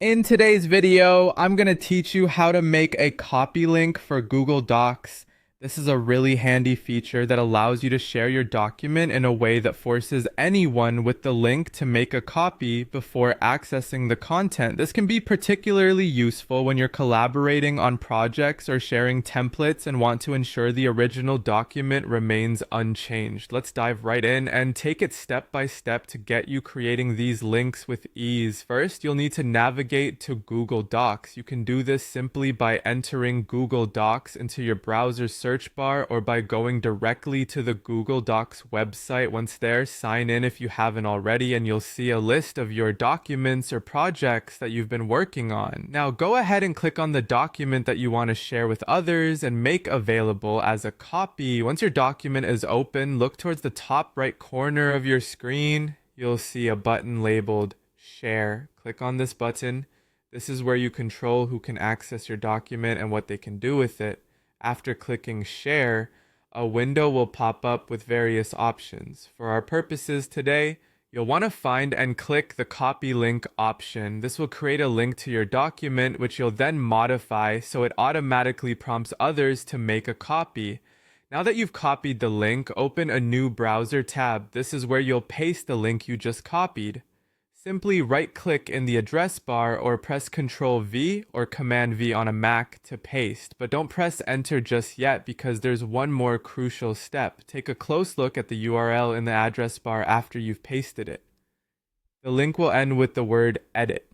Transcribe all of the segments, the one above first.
In today's video, I'm going to teach you how to make a copy link for Google Docs. This is a really handy feature that allows you to share your document in a way that forces anyone with the link to make a copy before accessing the content. This can be particularly useful when you're collaborating on projects or sharing templates and want to ensure the original document remains unchanged. Let's dive right in and take it step by step to get you creating these links with ease. First, you'll need to navigate to Google Docs. You can do this simply by entering Google Docs into your browser's search bar or by going directly to the Google Docs website. Once there, sign in if you haven't already, and you'll see a list of your documents or projects that you've been working on. Now, go ahead and click on the document that you want to share with others and make available as a copy. Once your document is open, look towards the top right corner of your screen. You'll see a button labeled Share. Click on this button. This is where you control who can access your document and what they can do with it. After clicking Share, a window will pop up with various options. For our purposes today, you'll want to find and click the copy link option. This will create a link to your document, which you'll then modify so it automatically prompts others to make a copy. Now that you've copied the link, open a new browser tab. This is where you'll paste the link you just copied. Simply right-click in the address bar or press Ctrl-V or Command-V on a Mac to paste, but don't press Enter just yet because there's one more crucial step. Take a close look at the URL in the address bar after you've pasted it. The link will end with the word Edit.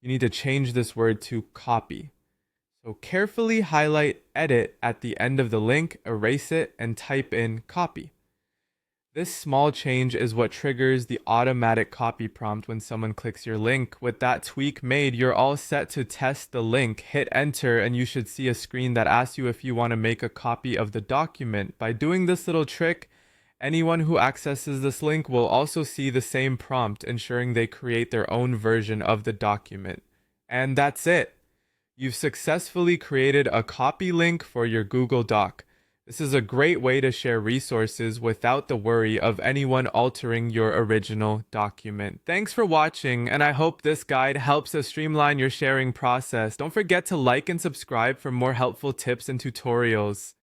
You need to change this word to Copy. So carefully highlight Edit at the end of the link, erase it, and type in Copy. This small change is what triggers the automatic copy prompt when someone clicks your link. With that tweak made, you're all set to test the link. Hit enter and you should see a screen that asks you if you want to make a copy of the document. By doing this little trick, anyone who accesses this link will also see the same prompt, ensuring they create their own version of the document. And that's it. You've successfully created a copy link for your Google Doc. This is a great way to share resources without the worry of anyone altering your original document. Thanks for watching, and I hope this guide helps us streamline your sharing process. Don't forget to like and subscribe for more helpful tips and tutorials.